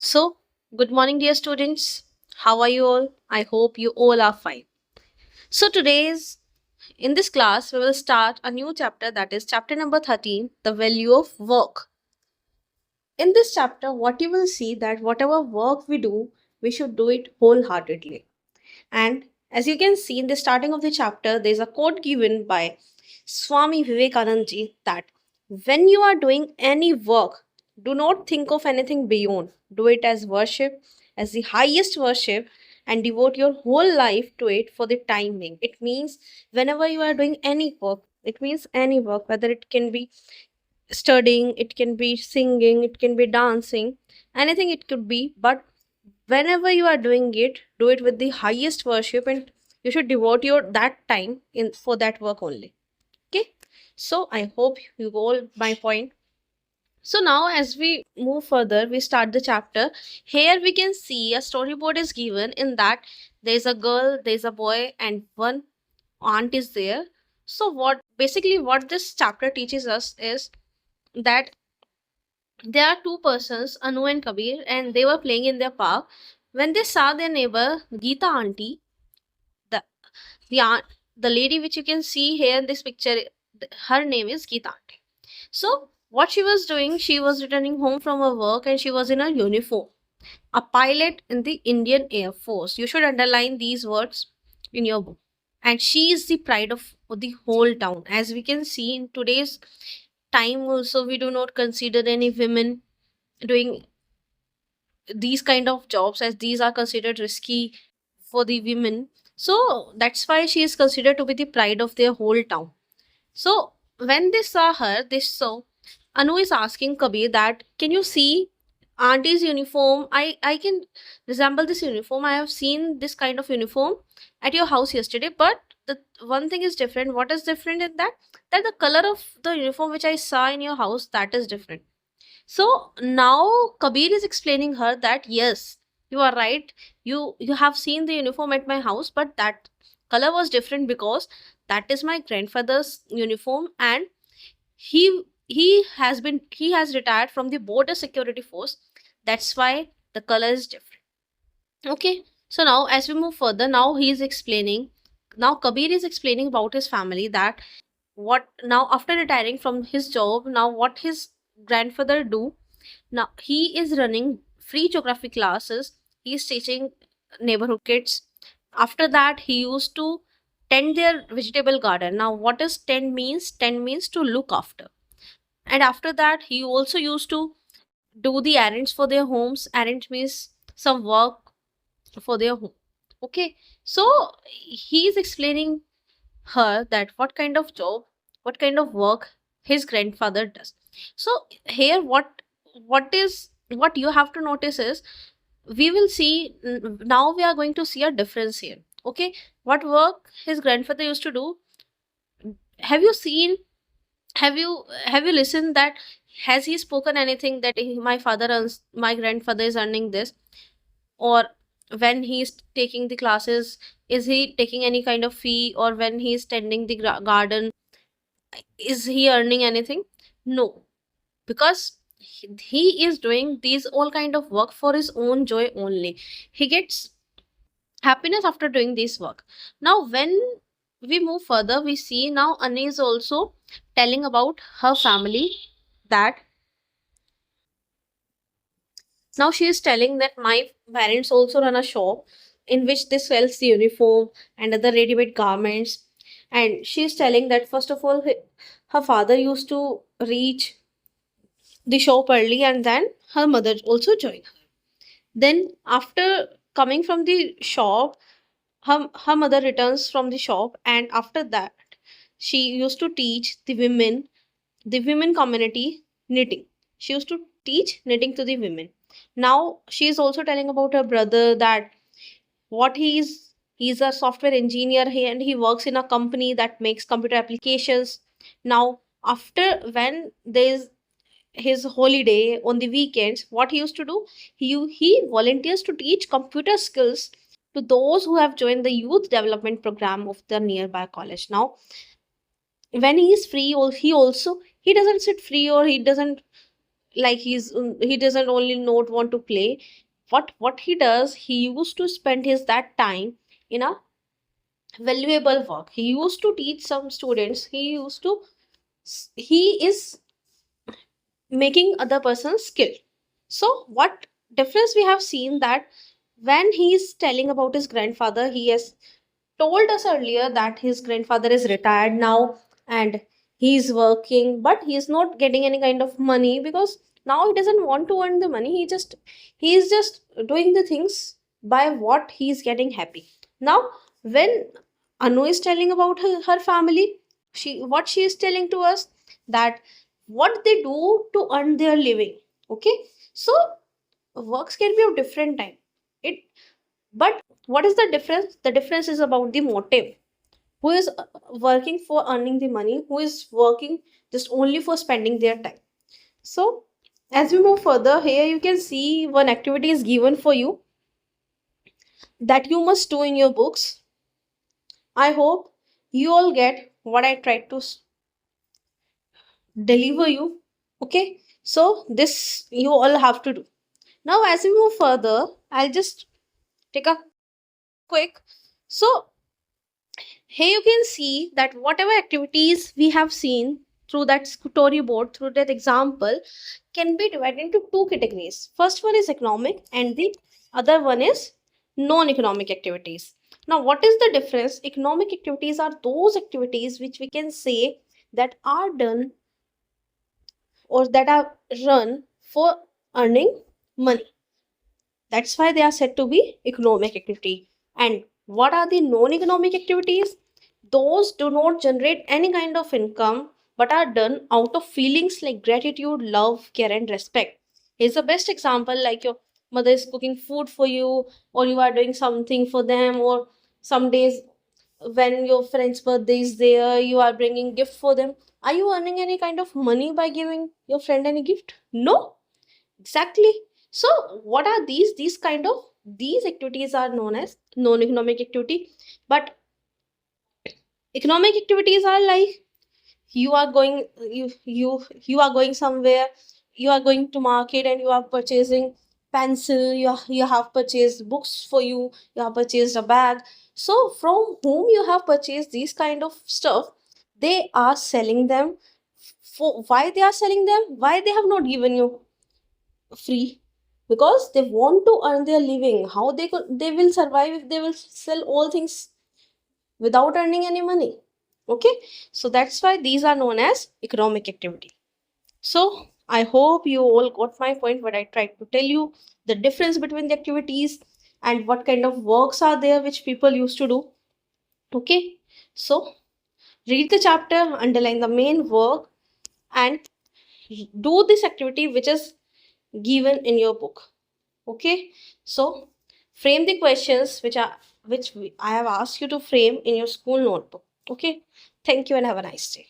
So, good morning, dear students. How are you all? I hope you all are fine. So, today's in this class, we will start a new chapter that is chapter number 13, the value of work. In this chapter, what you will see that whatever work we do, we should do it wholeheartedly. And as you can see in the starting of the chapter, there is a quote given by Swami Vivekananda ji that when you are doing any work, do not think of anything beyond. Do it as worship, as the highest worship, and devote your whole life to it for the time being. It means whenever you are doing any work, it means any work, whether it can be studying, it can be singing, it can be dancing, anything it could be, but whenever you are doing it, do it with the highest worship, and you should devote your that time in for that work only. Okay, so I hope you all my point. So now as we move further, we start the chapter. Here we can see a storyboard is given in that there's a girl, there's a boy, and one aunt is there. So what this chapter teaches us is that there are two persons, Anu and Kabir, and they were playing in their park. When they saw their neighbor, Geeta auntie, the the aunt, the lady which you can see here in this picture, her name is Geeta auntie. So what she was doing, she was returning home from her work and she was in a uniform, a pilot in the Indian Air Force. You should underline these words in your book. And she is the pride of the whole town. As we can see in today's time, also we do not consider any women doing these kind of jobs, as these are considered risky for the women. So that's why she is considered to be the pride of their whole town. So when they saw her, they saw Anu is asking Kabir that, can you see auntie's uniform? I can resemble this uniform. I have seen this kind of uniform at your house yesterday, but the one thing is different. What is different in that? That the color of the uniform which I saw in your house, that is different. So now Kabir is explaining her that yes, you are right. You have seen the uniform at my house, but that color was different because that is my grandfather's uniform, and he has retired from the border security force. That's why the color is different. Okay. So now as we move further, now he is explaining. Now Kabir is explaining about his family that what now after retiring from his job, now what his grandfather do. Now he is running free geography classes. He is teaching neighborhood kids. After that, he used to tend their vegetable garden. Now, what does tend means? Tend means to look after. And after that, he also used to do the errands for their homes. Errands means some work for their home. Okay, so he is explaining her that what kind of job, what kind of work his grandfather does. So here, what you have to notice is we will see now we are going to see a difference here. Okay, what work his grandfather used to do? Have you seen? Have you listened that? Has he spoken anything that my father earns, my grandfather is earning this? Or when he's taking the classes, is he taking any kind of fee? Or when he's tending the garden, is he earning anything? No, because he is doing these all kind of work for his own joy only. He gets happiness after doing this work. Now when we move further, we see now Annie is also telling about her family, that now she is telling that my parents also run a shop in which they sells the uniform and other ready-made garments. And she is telling that first of all, her father used to reach the shop early, and then her mother also joined her. Then after coming from the shop, her mother returns from the shop, and after that she used to teach the women community knitting. She used to teach knitting to the women. Now she is also telling about her brother that what he's a software engineer here, and he works in a company that makes computer applications. Now after when there's his holiday on the weekends, what he used to do, he volunteers to teach computer skills to those who have joined the youth development program of the nearby college. Now when he is free, he also he doesn't sit free, or he doesn't like he doesn't only not want to play. What he does, he used to spend his that time in a valuable work. He used to teach some students. He is making other persons skilled. So what difference we have seen that when he is telling about his grandfather, he has told us earlier that his grandfather is retired now and he's working, but he's not getting any kind of money because now he doesn't want to earn the money. He is just doing the things by what he's getting happy. Now when Anu is telling about her family, she is telling to us that what they do to earn their living. Okay, so works can be of different time. It But what is the difference? The difference is about the motive. Who is working for earning the money? Who is working just only for spending their time? So, as we move further, here you can see one activity is given for you that you must do in your books. I hope you all get what I tried to deliver you. Okay, so this you all have to do. Now, as we move further, I'll just take a quick. So, here you can see that whatever activities we have seen through that storyboard, through that example, can be divided into two categories. First one is economic, and the other one is non-economic activities. Now, what is the difference? Economic activities are those activities which we can say that are done or that are run for earning money. That's why they are said to be economic activity. And what are the non-economic activities? Those do not generate any kind of income but are done out of feelings like gratitude, love, care, and respect. Here's the best example, like your mother is cooking food for you, or you are doing something for them, or some days when your friend's birthday is there, you are bringing gift for them. Are you earning any kind of money by giving your friend any gift? No. Exactly. So, what are these? These activities are known as non-economic activity. But economic activities are like you are going somewhere, you are going to market and you are purchasing pencil, you have purchased books for you, you have purchased a bag. So, from whom you have purchased these kind of stuff, they are selling them. For why they are selling them? Why they have not given you free? Because they want to earn their living. How they will survive if they will sell all things without earning any money? Okay, so that's why these are known as economic activity. So I hope you all got my point, what I tried to tell you, the difference between the activities and what kind of works are there which people used to do. Okay, so read the chapter, underline the main work, and do this activity which is given in your book. Okay, so frame the questions I have asked you to frame in your school notebook. Okay, thank you and have a nice day.